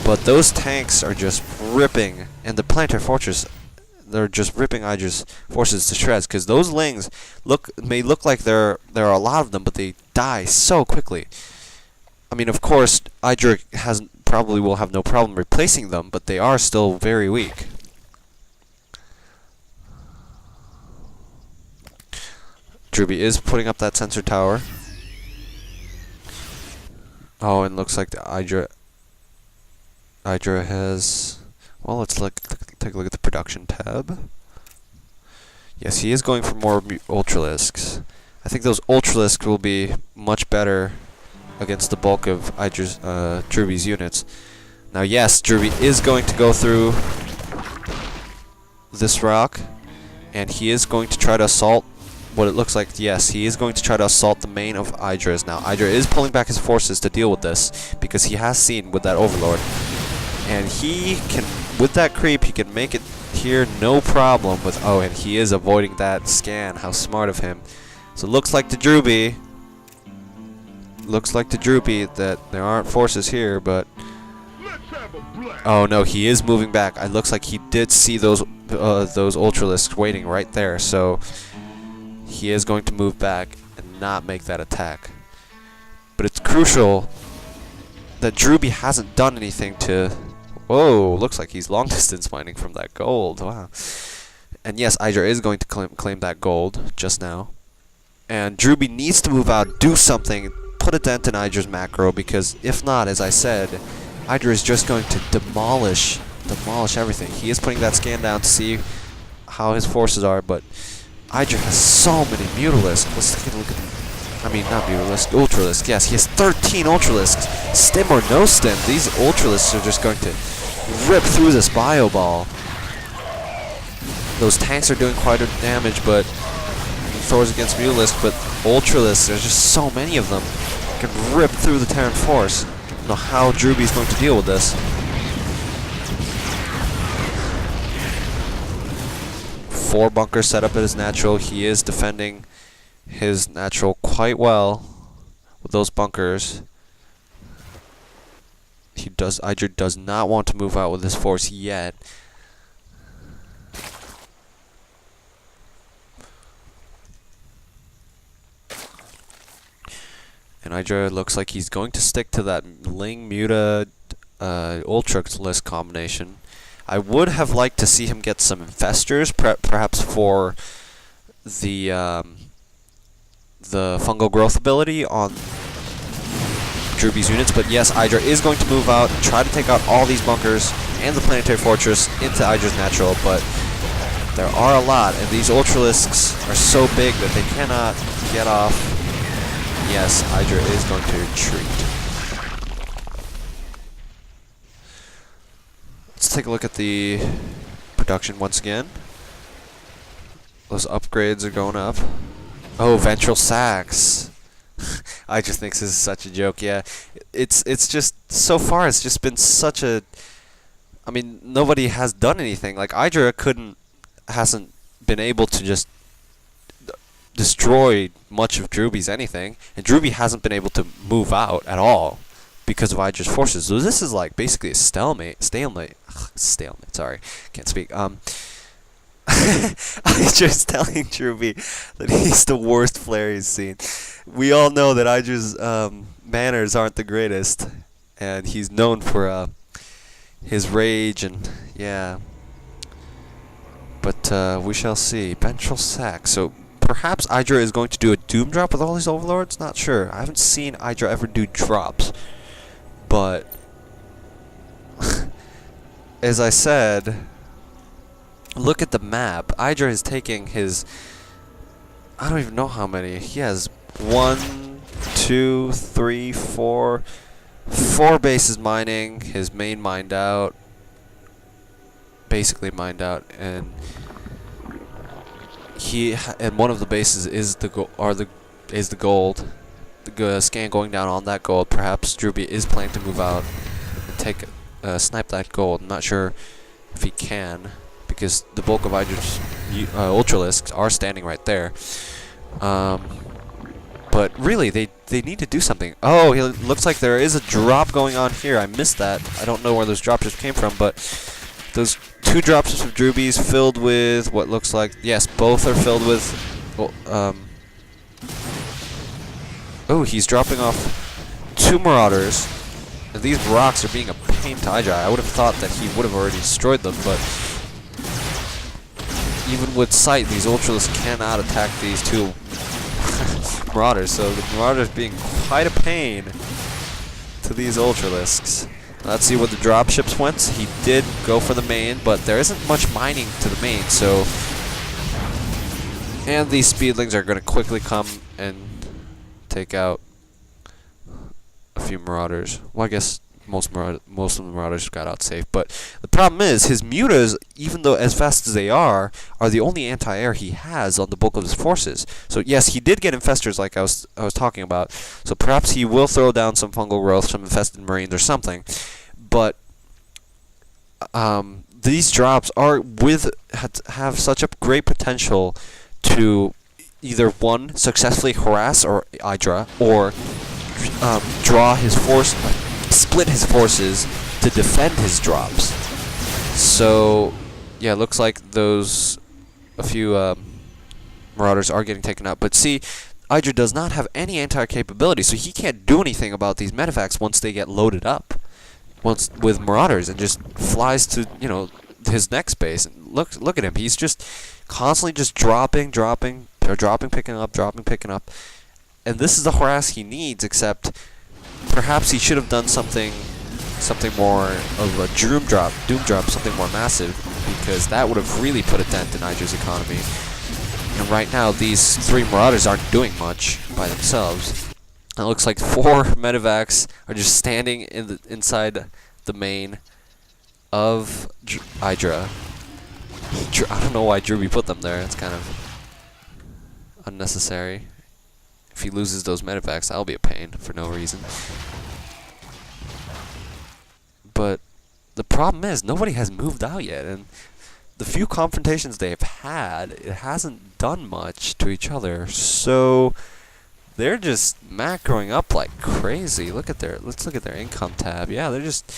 But those tanks are just ripping, and the planetary fortress, they're just ripping IdrA's forces to shreds, because those lings may look like there are a lot of them, but they die so quickly. I mean, of course, IdrA probably will have no problem replacing them, but they are still very weak. drewbie is putting up that sensor tower. Oh, and looks like the IdrA has... Well, let's take a look at the production tab. Yes, he is going for more Ultralisks. I think those Ultralisks will be much better against the bulk of drewbie's units. Now, yes, drewbie is going to go through this rock, and he is going to try to assault what it looks like. Yes, he is going to try to assault the main of IdrA's. Now, IdrA is pulling back his forces to deal with this, because he has seen with that Overlord. And he can, with that creep, he can make it here no problem with... Oh, and he is avoiding that scan. How smart of him. So it looks like to drewbie... that there aren't forces here, but... Oh no, he is moving back. It looks like he did see those Ultralisks waiting right there, so... He is going to move back and not make that attack. But it's crucial that drewbie hasn't done anything to... Whoa, looks like he's long distance mining from that gold. Wow. And yes, IdrA is going to claim that gold just now. And drewbie needs to move out, do something, put a dent in IdrA's macro, because if not, as I said, IdrA is just going to demolish everything. He is putting that scan down to see how his forces are, but IdrA has so many Mutalisks. Let's take a look at... I mean, not Mutalisks, Ultralisks. Yes, he has 13 Ultralisks. Stim or no stim, these Ultralisks are just going to rip through this bio ball. Those tanks are doing quite a damage, but Thor's against Mutalisk, but Ultralisks, there's just so many of them. Can rip through the Terran force. I don't know how drewbie's going to deal with this. 4 bunkers set up at his natural. He is defending his natural quite well with those bunkers. IdrA does not want to move out with his force yet. And IdrA looks like he's going to stick to that Ling Muta Ultralisk combination. I would have liked to see him get some infestors, perhaps for the fungal growth ability on drewbie's units. But yes, IdrA is going to move out, try to take out all these bunkers and the planetary fortress into IdrA's natural, but there are a lot, and these Ultralisks are so big that they cannot get off. Yes, IdrA is going to retreat. Let's take a look at the production once again. Those upgrades are going up. Oh, ventral sacs. I just think this is such a joke. Yeah, it's just, so far it's just been such a... I mean, nobody has done anything. Like, IdrA hasn't been able to just destroy much of drewbie's anything, and drewbie hasn't been able to move out at all because of IdrA's forces. So this is like basically a stalemate. Sorry, can't speak. IdrA's telling drewbie that he's the worst flare he's seen. We all know that IdrA's manners aren't the greatest, and he's known for his rage and yeah. But we shall see. Ventral sac. So perhaps IdrA is going to do a doom drop with all these overlords. Not sure. I haven't seen IdrA ever do drops, but as I said, look at the map. IdrA is taking his... I don't even know how many. He has 1, 2, 3, 4... 4 bases mining. His main mined out. Basically mined out. And one of the bases is the gold. The scan going down on that gold. Perhaps drewbie is planning to move out and snipe that gold. I'm not sure if he can, because the bulk of IdrA's Ultralisks are standing right there. But really, they need to do something. Oh, it looks like there is a drop going on here. I missed that. I don't know where those dropships came from, but those 2 dropships of drewbies filled with what looks like, yes, both are filled with, oh, he's dropping off 2 marauders. And these rocks are being a pain to IdrA. I would have thought that he would have already destroyed them, but even with sight, these Ultralisks cannot attack these 2 marauders. So the marauders being quite a pain to these Ultralisks. Let's see where the dropships went. He did go for the main, but there isn't much mining to the main, so... And these speedlings are going to quickly come and take out a few marauders. Well, I guess most of the marauders got out safe, but the problem is his mutas, even though as fast as they are the only anti-air he has on the bulk of his forces. So yes, he did get infestors like I was talking about, so perhaps he will throw down some fungal growth, some infested marines or something, but these drops are have such a great potential to either one, successfully harass or IdrA, or draw his force, split his forces to defend his drops. So yeah, it looks like a few marauders are getting taken out. But see, IdrA does not have any anti-air capability, so he can't do anything about these medevacts once they get loaded up, with marauders, and just flies to, you know, his next base. And look at him, he's just constantly just dropping, picking up, and this is the harass he needs. Except perhaps he should have done something more of a doom drop, something more massive, because that would have really put a dent in IdrA's economy. And right now, these 3 marauders aren't doing much by themselves. And it looks like 4 medevacs are just standing inside the main of IdrA. I don't know why drewbie put them there. It's kind of unnecessary. If he loses those medevacs, that'll be a pain for no reason. But the problem is, nobody has moved out yet, and the few confrontations they've had, it hasn't done much to each other. So they're just macroing up like crazy. Let's look at their income tab. Yeah, they're just,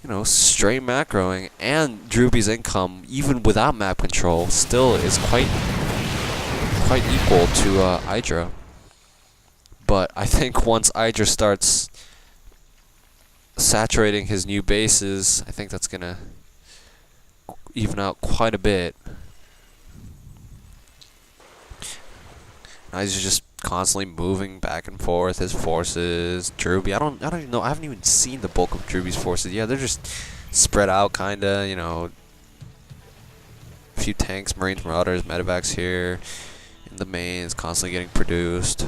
you know, straight macroing, and drewbie's income, even without map control, still is quite equal to IdrA. But I think once IdrA starts saturating his new bases, I think that's gonna even out quite a bit. IdRA's just constantly moving back and forth his forces. drewbie, I don't even know. I haven't even seen the bulk of drewbie's forces. Yeah, they're just spread out, kinda. You know, a few tanks, marines, marauders, medevacs here. In the main, it's constantly getting produced.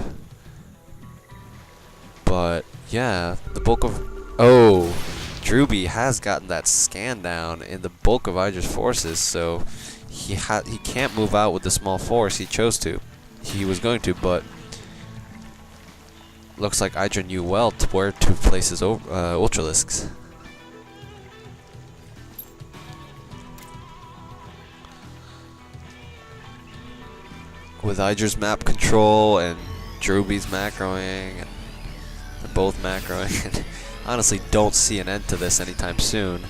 But yeah, the bulk of drewbie has gotten that scan down in the bulk of IdrA's forces, so he can't move out with the small force he chose to. He was going to, but looks like IdrA knew well where to place his Ultralisks. With IdrA's map control and drewbie's macroing, and they're both macroing, and honestly don't see an end to this anytime soon.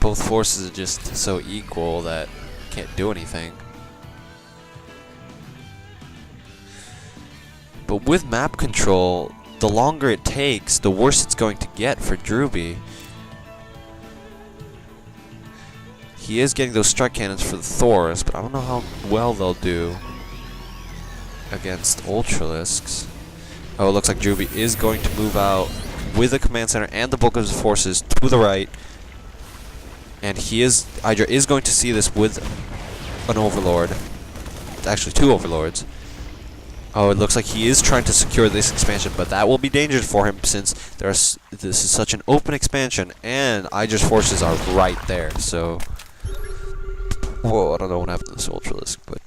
Both forces are just so equal that can't do anything. But with map control, the longer it takes, the worse it's going to get for drewbie. He is getting those strike cannons for the Thors, but I don't know how well they'll do against Ultralisks. Oh, it looks like drewbie is going to move out with the command center and the bulk of his forces to the right. And IdrA is going to see this with an overlord. Actually, 2 overlords. Oh, it looks like he is trying to secure this expansion, but that will be dangerous for him since this is such an open expansion, and IdrA's forces are right there. So, whoa, I don't know what happened to this Ultralisk, but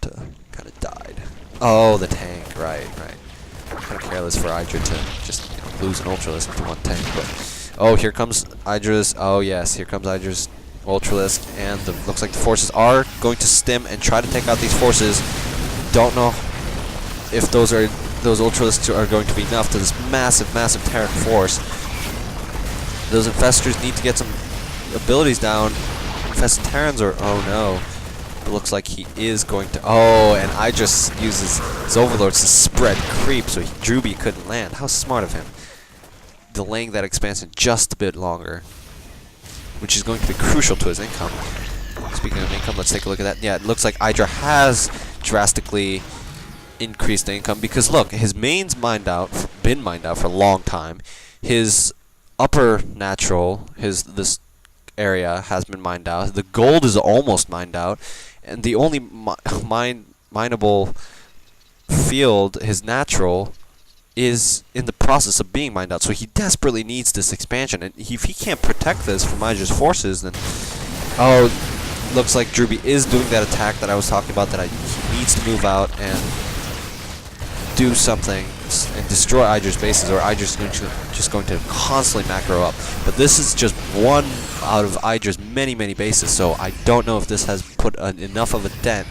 kind of died. Oh, the tank, right. Kind of careless for IdrA to just, you know, lose an Ultralisk to one tank. But oh, here comes IdrA's. Oh yes, here comes IdrA's Ultralisk, and looks like the forces are going to stim and try to take out these forces. Don't know if those Ultralisks are going to be enough to this massive Terran force. Those Infestors need to get some abilities down. Infested Terrans are... oh no. It looks like he is going to... oh, and I just uses his Overlords to spread creep so drewbie couldn't land. How smart of him. Delaying that expansion just a bit longer, which is going to be crucial to his income. Speaking of income, let's take a look at that. Yeah, it looks like IdrA has drastically increased the income because look, his main's been mined out for a long time. His upper natural, this area has been mined out. The gold is almost mined out, and the only mineable field, his natural, is in the process of being mined out. So he desperately needs this expansion, and if he can't protect this from IdrA's forces, then oh, looks like drewbie is doing that attack that I was talking about. That he needs to move out and do something and destroy IdrA's bases, or IdrA's just going to constantly macro up. But this is just one out of IdrA's many bases, so I don't know if this has put enough of a dent.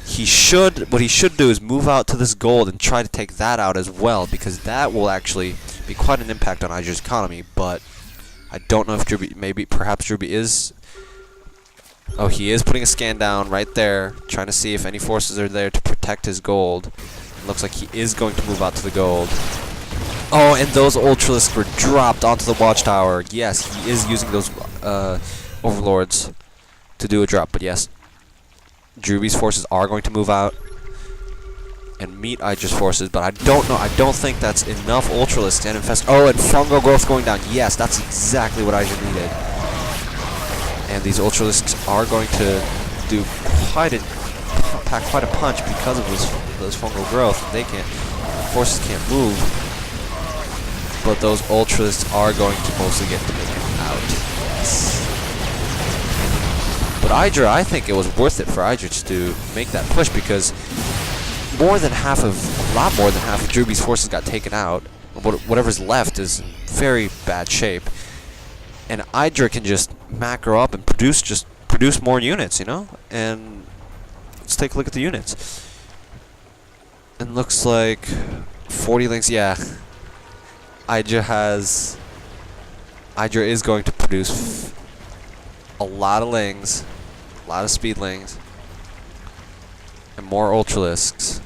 What he should do is move out to this gold and try to take that out as well, because that will actually be quite an impact on IdrA's economy. But I don't know if perhaps drewbie is... oh, he is putting a scan down right there, trying to see if any forces are there to protect his gold. Looks like he is going to move out to the gold. Oh, and those Ultralisks were dropped onto the watchtower. Yes, he is using those Overlords to do a drop. But yes, drewbie's forces are going to move out and meet IdrA's forces. But I don't know. I don't think that's enough Ultralisks and infest. Oh, and fungal growth going down. Yes, that's exactly what IdrA needed. And these Ultralisks are going to do pack quite a punch because of those fungal growth. Forces can't move, but those Ultralisks are going to mostly get taken out. Yes. But IdrA, I think it was worth it for IdrA to make that push, because a lot more than half of drewbie's forces got taken out. Whatever's left is in very bad shape, and IdrA can just macro up and produce more units, you know. And let's take a look at the units. And looks like 40 links. Yeah, IdrA is going to produce a lot of lings, a lot of speedlings, and more Ultralisks.